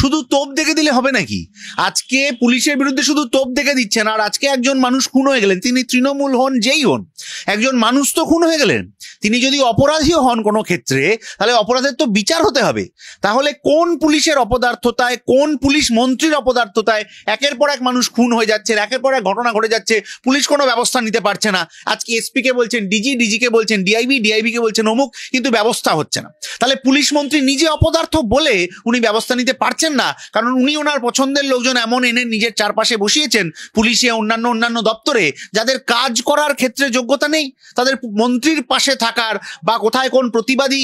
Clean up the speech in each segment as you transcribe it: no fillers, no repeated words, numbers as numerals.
শুধু তোপ দেখে দিলে হবে নাকি? আজকে পুলিশের বিরুদ্ধে শুধু তোপ দেখে দিচ্ছেন, আর আজকে একজন মানুষ খুন হয়ে গেলেন, তিনি তৃণমূল হন যেই হন, একজন মানুষ তো খুন হয়ে গেলেন। তিনি যদি অপরাধীও হন কোনো ক্ষেত্রে, তাহলে অপরাধের তো বিচার হতে হবে। তাহলে কোন পুলিশের অপদার্থতায়, কোন পুলিশ মন্ত্রীর অপদার্থতায় একের পর এক মানুষ খুন হয়ে যাচ্ছে, একের পর এক ঘটনা ঘটে যাচ্ছে, পুলিশ কোনো ব্যবস্থা নিতে পারছে না। আজকে এসপি কে বলছেন ডিজি, ডিজি কে বলছেন ডিআইবি, ডিআইবি কে বলছেন অমুক, কিন্তু ব্যবস্থা হচ্ছে না। তাহলে পুলিশ মন্ত্রী নিজে অপদার্থ বলে উনি ব্যবস্থা নিতে পারছেন না, কারণ উনি ওনার পছন্দের লোকজন এমন এনে নিজের চারপাশে বসিয়েছেন পুলিশে, অন্যান্য দপ্তরে, যাদের কাজ করার ক্ষেত্রে যোগ্যতা নেই। তাদের মন্ত্রীর পাশে থাকার বা কোথায় কোন প্রতিবাদী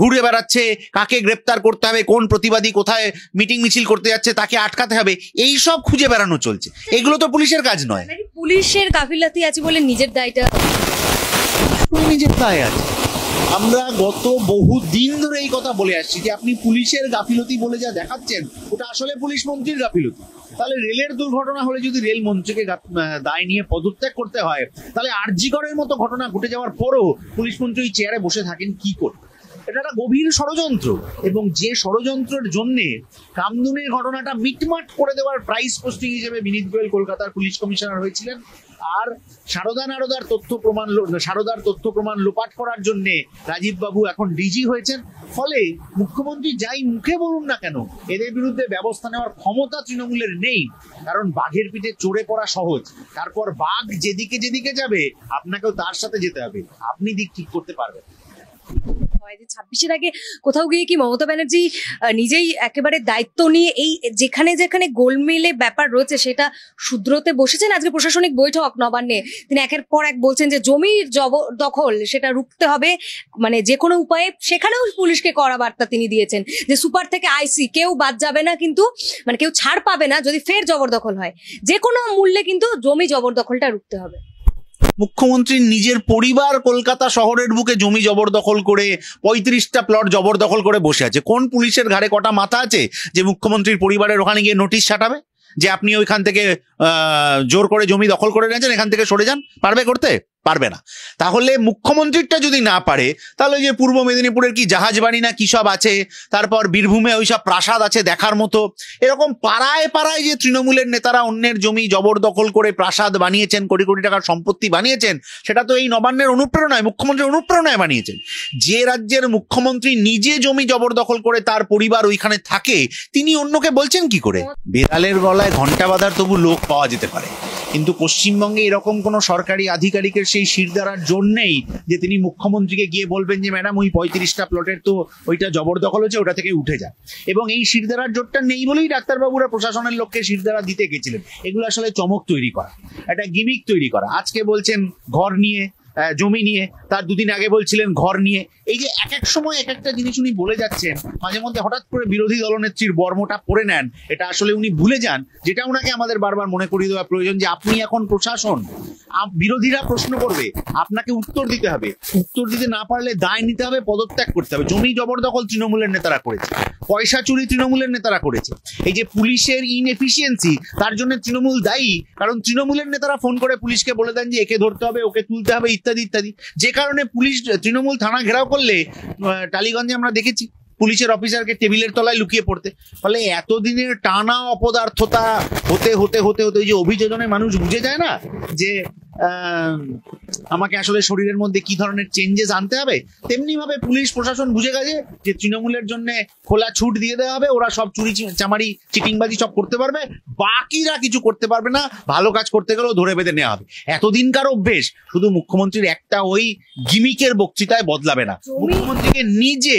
ঘুরে বেড়াচ্ছে, কাকে গ্রেপ্তার করতে হবে, কোন প্রতিবাদী কোথায় মিটিং মিছিল করতে যাচ্ছে তাকে আটকাতে হবে, এই সব খুঁজে বেড়ানো চলছে। এগুলো তো পুলিশের কাজ নয়। পুলিশের গাফিলতি আছে বলে নিজের দায়টা, নিজের দায় আছে। আমরা গত বহু দিন ধরে এই কথা বলে আসছি যে আপনি পুলিশের গাফিলতি বলে যা দেখাচ্ছেন, ওটা আসলে পুলিশ মন্ত্রীর গাফিলতি। তাহলে রেলের দুর্ঘটনা হলে যদি রেল মন্ত্রীকে দায় নিয়ে পদত্যাগ করতে হয়, তাহলে আরজি করের মতো ঘটনা ঘটে যাওয়ার পরও পুলিশ মন্ত্রী ওই চেয়ারে বসে থাকেন কি করে? এটা একটা গভীর ষড়যন্ত্র, এবং যে ষড়যন্ত্রের জন্য কামদুনির ঘটনাটা মিটমাট করে দেওয়ার প্রাইস পোস্টিং হিসেবে বিনীত গোয়েল কলকাতার পুলিশ কমিশনার হয়েছিলেন, আর সারদার তথ্য প্রমাণ লোপাট করার জন্য রাজীব বাবু এখন ডিজি হয়েছেন। ফলে মুখ্যমন্ত্রী যাই মুখে বলুন না কেন, এদের বিরুদ্ধে ব্যবস্থা নেওয়ার ক্ষমতা তৃণমূলের নেই। কারণ বাঘের পিঠে চড়ে পড়া সহজ, তারপর বাঘ যেদিকে যেদিকে যাবে আপনাকেও তার সাথে যেতে হবে, আপনি দিক ঠিক করতে পারবেন। 26-এর আগে কোথাও গিয়ে কি মমতা ব্যানার্জি নিজেই একেবারে দায়িত্ব নিয়ে এই যেখানে যেখানে গোলমেলে ব্যাপার রয়েছে সেটা শুধরোতে বসেছেন? আজকে প্রশাসনিক বৈঠক নবান্নে তিনি একের পর এক বলছেন যে জমির জবরদখল সেটা রুখতে হবে, মানে যে কোনো উপায়ে। সেখানেও পুলিশকে কড়া বার্তা তিনি দিয়েছেন যে সুপার থেকে আইসি কেউ বাদ যাবে না, কিন্তু মানে কেউ ছাড় পাবে না যদি ফের জবরদখল হয়, যে কোনো মূল্যে কিন্তু জমি জবরদখলটা রুখতে হবে। মুখ্যমন্ত্রী নিজের পরিবার কলকাতা শহরের বুকে জমি জবরদখল করে 35টা প্লট জবরদখল করে বসে আছে। কোন পুলিশের ঘাড়ে কটা মাথা আছে যে মুখ্যমন্ত্রীর পরিবারের ওখানে গিয়ে নোটিশ ছাটাবে যে আপনি ওইখান থেকে জোর করে জমি দখল করে নিয়েছেন, এখান থেকে সরে যান? পারবে করতে? পারবে না। তাহলে মুখ্যমন্ত্রীরটা যদি না পারে, তাহলে যে পূর্ব মেদিনীপুরের কি জাহাজবাড়ি না কি সব আছে, তারপর বীরভূমে ওইসব প্রাসাদ আছে দেখার মতো, এরকম পাড়ায় পাড়ায় যে তৃণমূলের নেতারা অন্যের জমি জবরদখল করে প্রাসাদ বানিয়েছেন, কোটি কোটি টাকার সম্পত্তি বানিয়েছেন, সেটা তো এই নবান্নের অনুপ্রেরণায়, মুখ্যমন্ত্রীর অনুপ্রেরণায় বানিয়েছেন। যে রাজ্যের মুখ্যমন্ত্রী নিজে জমি জবরদখল করে তার পরিবার ওইখানে থাকে, তিনি অন্যকে বলছেন কি করে? বেড়ালের গলায় ঘন্টা বাঁধার তবু লোক পাওয়া যেতে পারে, কিন্তু পশ্চিমবঙ্গে এরকম কোনো সরকারি আধিকারিকের সেই শিরদাঁড়ার জন্যেই যে তিনি মুখ্যমন্ত্রীকে গিয়ে বলবেন যে ম্যাডাম ওই 35টা প্লটের তো ওইটা জবরদখল হচ্ছে, ওটা থেকে উঠে যান। এবং এই শিরদাঁড়ার জোরটা নেই বলেই ডাক্তারবাবুরা প্রশাসনের লোককে শিরদাঁড়া দিতে গেছিলেন। এগুলো আসলে চমক তৈরি করা, একটা গিমিক তৈরি করা। আজকে বলছেন ঘর নিয়ে, জমি নিয়ে, তার দুদিন আগে বলছিলেন ঘর নিয়ে। এই যে এক এক সময় এক একটা জিনিস উনি বলে যাচ্ছেন, মাঝে মধ্যে হঠাৎ করে বিরোধী দলনেত্রীর বর্মটা পরে নেন, এটা আসলে উনি ভুলে যান, যেটা ওনাকে আমাদের বারবার মনে করিয়ে দেওয়া প্রয়োজন যে আপনি এখন প্রশাসন, বিরোধীরা প্রশ্ন করবে, আপনাকে উত্তর দিতে হবে, উত্তর দিতে না পারলে দায় নিতে হবে, পদত্যাগ করতে হবে। জমি জবরদখল তৃণমূলের নেতারা করেছে, পয়সা চুরি তৃণমূলের নেতারা করেছে। এই যে পুলিশের ইনএফিসিয়েন্সি, তার জন্য তৃণমূল দায়ী, কারণ তৃণমূলের নেতারা ফোন করে পুলিশকে বলে দেন যে একে ধরতে হবে, ওকে তুলতে হবে, ইত্যাদি ইত্যাদি। যে কারণে পুলিশ, তৃণমূল থানা ঘেরাও করলে টালিগঞ্জে আমরা দেখেছি পুলিশের অফিসারকে টেবিলের তলায় লুকিয়ে পড়তে। ফলে এতদিনের টানা অপদার্থতা হতে হতে হতে হতে যে অভিযোজনে মানুষ বুঝে যায় না যে আমাকে আসলে শরীরের মধ্যে কি ধরনের চেঞ্জেস আনতে হবে, তেমনি ভাবে পুলিশ প্রশাসন বুঝে গেছে যে তৃণমূলের জন্য খোলা ছুট দিয়ে দেওয়া হবে, ওরা সব চুরি চামারি চিটিংবাজি সব করতে পারবে, বাকিরা কিছু করতে পারবে না, ভালো কাজ করতে গেলেও ধরে বেঁধে নেওয়া হবে। এতদিনকার অভ্যেস শুধু মুখ্যমন্ত্রীর একটা ওই গিমিকের বক্তৃতায় বদলাবে না, মুখ্যমন্ত্রীকে নিজে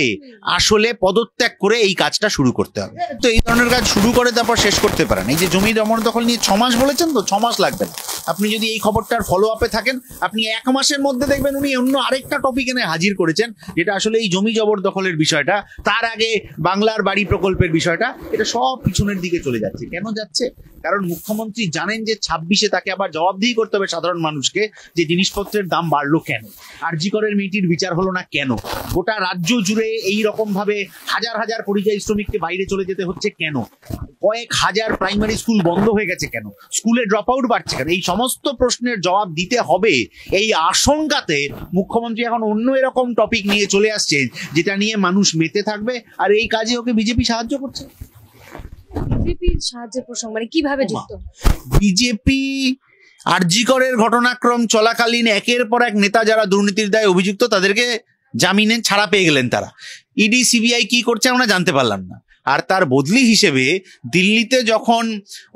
আসলে পদত্যাগ করে এই কাজটা শুরু করতে হবে। তো এই ধরনের কাজ শুরু করে তারপর শেষ করতে পারেন। এই যে জমি জবরদখল নিয়ে 6 মাস বলেছেন, তো 6 মাস লাগবে না। আপনি যদি এই খবরটার ফলো আপে থাকেন, আপনি 1 মাসের মধ্যে দেখবেন উনি অন্য আরেকটা টপিক এনে হাজির করেছেন, যেটা আসলে এই জমি জবরদখলের বিষয়টা, তার আগে বাংলার বাড়ি প্রকল্পের বিষয়টা, এটা সব পিছনের দিকে চলে যাচ্ছে। কেন যাচ্ছে? কারণ মুখ্যমন্ত্রী জানেন যে 26-এ তাকে আবার জবাবদিহি করতে হবে সাধারণ মানুষকে, যে জিনিসপত্রের দাম বাড়লো কেন, আরজি করের মেয়েটির বিচার হলো না কেন, গোটা রাজ্য জুড়ে এই রকম ভাবে হাজার হাজার পরিযায়ী শ্রমিককে বাইরে চলে যেতে হচ্ছে কেন, কয়েক হাজার প্রাইমারি স্কুল বন্ধ হয়ে গেছে কেন, স্কুলে ড্রপ আউট বাড়ছে কেন, এই সমস্ত প্রশ্নের জবাব দিতে হবে। এই আশঙ্কাতে মুখ্যমন্ত্রী এখন অন্য এরকম টপিক নিয়ে চলে আসছে, যেটা নিয়ে মানুষ মেতে থাকবে, আর এই কাজে ওকে বিজেপি সাহায্য করছে। বিজেপির সাহায্যের প্রসঙ্গ মানে কিভাবে যুক্ত? বিজেপি আরজি করের ঘটনাক্রম চলাকালীন একের পর এক নেতা যারা দুর্নীতির দায়ে অভিযুক্ত তাদেরকে জামিনে ছাড়া পেয়ে গেলেন তারা। ইডি সিবিআই কি করছে আমরা জানতে পারলাম না। আর তার বদলি হিসেবে দিল্লিতে যখন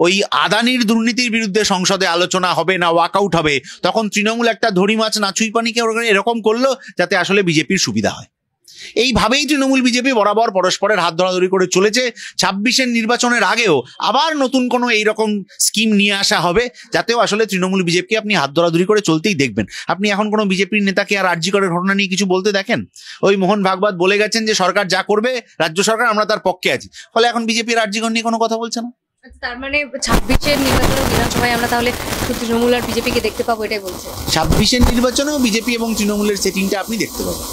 ওই আদানির দুর্নীতির বিরুদ্ধে সংসদে আলোচনা হবে না ওয়াকআউট হবে, তখন তৃণমূল একটা ধরি মাছ নাচুই পানিকে এরকম করলো যাতে আসলে বিজেপির সুবিধা হয়। এইভাবেই তৃণমূল বিজেপি বরাবর পরস্পরের হাত ধরাধরি করে চলেছে। 26-এর নির্বাচনের আগেও আবার নতুন কোনো এইরকম স্কিম নিয়ে আসা হবে যাতেও আসলে তৃণমূল বিজেপিকে আপনি হাত ধরাধরি করে চলতেই দেখবেন। আপনি এখন কোনো বিজেপির নেতাকে আর আরজি করের ঘটনা নিয়ে কিছু বলতে দেখেন? ওই মোহন ভাগবত বলে গেছেন যে সরকার যা করবে রাজ্য সরকার আমরা তার পক্ষে আছি, ফলে এখন বিজেপির আরজি কর নিয়ে কোনো কথা বলছে না। তার মানে 26-এর নির্বাচনে বিধানসভায় আমরা তাহলে তৃণমূল আর বিজেপিকে দেখতে পাবো, এটাই বলছে? 26-এর নির্বাচনেও বিজেপি এবং তৃণমূলের সেটিংটা আপনি দেখতে পাবেন।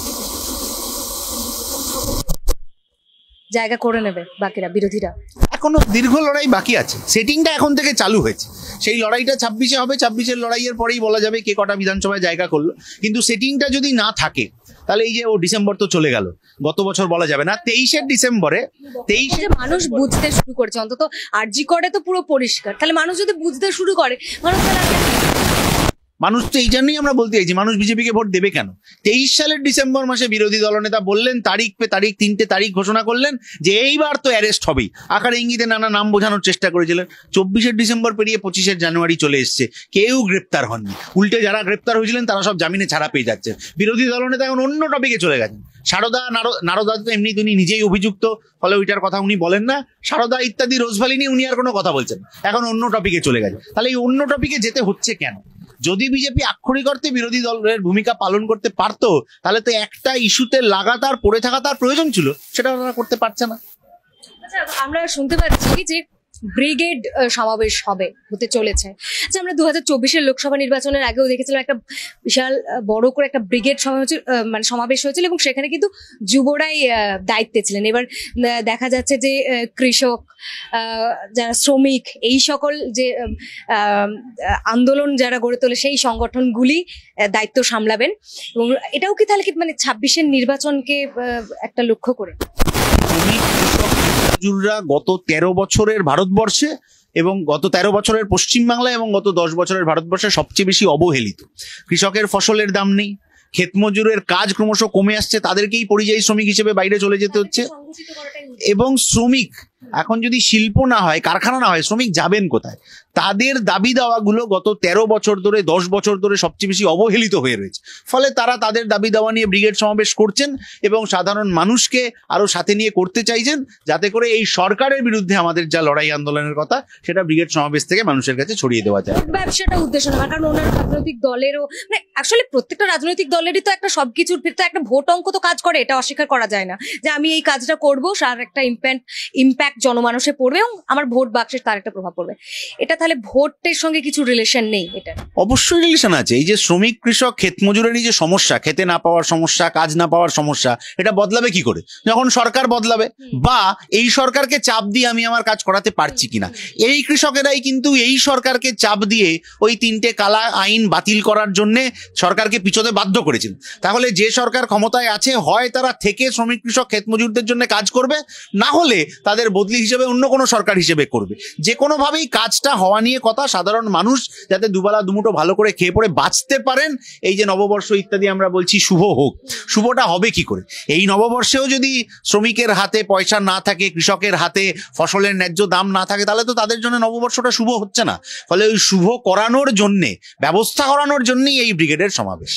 জায়গা করে নেবে বাকিরা, বিরোধীরা? এখনো দীর্ঘ লড়াই বাকি আছে, সেটিংটা এখন থেকে চালু হয়েছে। সেই লড়াইটা 26-এ হবে, 26-এর লড়াইয়ের পরেই বলা যাবে কে কটা বিধানসভায় জায়গা করলো। কিন্তু সেটিংটা যদি না থাকে তাহলে এই যে ডিসেম্বর তো চলে গেল, গত বছর বলা যাবে না, 23-এর ডিসেম্বরে 23 মানুষ বুঝতে শুরু করেছে, অন্তত আরজি করে তো পুরো পরিষ্কার। তাহলে মানুষ যদি বুঝতে শুরু করে, মানুষ তো এই জন্যই আমরা বলতে চাইছি মানুষ বিজেপিকে ভোট দেবে কেন। 23 সালের ডিসেম্বর মাসে বিরোধী দলনেতা বললেন, তারিখ পে তারিখ 3টে তারিখ ঘোষণা করলেন যে এইবার তো অ্যারেস্ট হবেই, আকারে ইঙ্গিতে নানা নাম বোঝানোর চেষ্টা করেছিলেন। 24-এর ডিসেম্বর পেরিয়ে 25-এর জানুয়ারি চলে এসছে, কেউ গ্রেপ্তার হননি। উল্টে যারা গ্রেপ্তার হয়েছিলেন তারা সব জামিনে ছাড়া পেয়ে যাচ্ছেন। বিরোধী দলনেতা এখন অন্য টপিকে চলে গেছেন। নারদা তো এমনি তিনি নিজেই অভিযুক্ত, ফলে ওইটার কথা উনি বলেন না। সারদা ইত্যাদি রোজভ্যালি নিয়ে উনি আর কোনো কথা বলছেন, এখন অন্য টপিকে চলে গেছে। তাহলে এই অন্য টপিকে যেতে হচ্ছে কেন? যদি বিজেপি আক্ষরিক অর্থে বিরোধী দলের ভূমিকা পালন করতে পারতো তাহলে তো একটা ইস্যুতে লাগাতার পড়ে থাকা তার প্রয়োজন ছিল, সেটা তারা করতে পারছে না। আচ্ছা, আমরা শুনতে পাচ্ছি যে ব্রিগেড সমাবেশ হতে চলেছে। আচ্ছা, আমরা 2024-এর লোকসভা নির্বাচনের আগেও দেখেছিলাম একটা বিশাল বড় করে একটা ব্রিগেড সমাবেশ হয়েছিল এবং সেখানে কিন্তু যুবরাই দায়িত্বে ছিলেন। এবার দেখা যাচ্ছে যে কৃষক, যারা শ্রমিক, এই সকল যে আন্দোলন যারা গড়ে তোলে সেই সংগঠনগুলি দায়িত্ব সামলাবেন। এবং এটাও কি তাহলে কি 26-এর নির্বাচনকে একটা লক্ষ্য করে? মজুররা গত 13 বছরের ভারতবর্ষে এবং গত 13 বছরের পশ্চিমবাংলা এবং গত 10 বছরের ভারতবর্ষে সবচেয়ে বেশি অবহেলিত। কৃষকের ফসলের দাম নেই, ক্ষেত মজুরের কাজ ক্রমশ কমে আসছে, তাদেরকেই পরিযায়ী শ্রমিক হিসেবে বাইরে চলে যেতে হচ্ছে। এবং শ্রমিক এখন যদি শিল্প না হয়, কারখানা না হয়, শ্রমিক যাবেন কোথায়? তাদের দাবি দাওয়াগুলো গত 13 বছর ধরে 10 বছর ধরে সবচেয়ে বেশি অবহেলিত হয়ে রয়েছে। ফলে তারা তাদের দাবি দাওয়া নিয়ে ব্রিগেড সমাবেশ করছেন এবং সাধারণ মানুষকে আরো সাথে নিয়ে করতে চাইছেন, যাতে করে এই সরকারের বিরুদ্ধে আমাদের যা লড়াই আন্দোলনের কথা সেটা ব্রিগেড সমাবেশ থেকে মানুষের কাছে ছড়িয়ে দেওয়া যায়। ব্যবসাটা উদ্দেশ্য না, কারণ অন্যান্য রাজনৈতিক দলেরও আসলে প্রত্যেকটা রাজনৈতিক দলেরই তো একটা সবকিছুর ভিতরে একটা ভোট অঙ্ক তো কাজ করে, এটা অস্বীকার করা যায় না যে আমি এই কাজটা করবো, তার একটা ইম্প্যাক্ট জনমানুষে পড়বে এবং আমার ভোট বাক্সে তার একটা প্রভাব পড়বে। এটা তাহলে ভোটের সঙ্গে কিছু রিলেশন নেই? এটা অবশ্যই রিলেশন আছে। এই যে শ্রমিক, কৃষক, ক্ষেত মজুরেরই যে সমস্যা, খেতে না পাওয়ার সমস্যা, কাজ না পাওয়ার সমস্যা, এটা বদলাবে কি করে? যখন সরকার বদলাবে, বা এই সরকারকে চাপ দিয়ে আমি আমার কাজ করাতে পারছি কিনা। এই কৃষকেরাই কিন্তু এই সরকারকে চাপ দিয়ে ওই 3টে কালা আইন বাতিল করার জন্য সরকারকে পিছোতে বাধ্য করেছিল। তাহলে যে সরকার ক্ষমতায় আছে, হয় তারা থেকে শ্রমিক, কৃষক, ক্ষেত মজুরদের জন্য কাজ করবে, না হলে তাদের বদলি হিসেবে অন্য কোনো সরকার হিসেবে করবে। যে কোনোভাবেই কাজটা হওয়া নিয়ে কথা, সাধারণ মানুষ যাতে দুবেলা দুমুঠো ভালো করে খেয়ে পড়ে বাঁচতে পারেন। এই যে নববর্ষ ইত্যাদি আমরা বলছি শুভ হোক, শুভটা হবে কি করে? এই নববর্ষেও যদি শ্রমিকের হাতে পয়সা না থাকে, কৃষকের হাতে ফসলের ন্যায্য দাম না থাকে, তাহলে তো তাদের জন্য নববর্ষটা শুভ হচ্ছে না। ফলে ওই শুভ করানোর জন্যে, ব্যবস্থা করানোর জন্যই এই ব্রিগেডের সমাবেশ।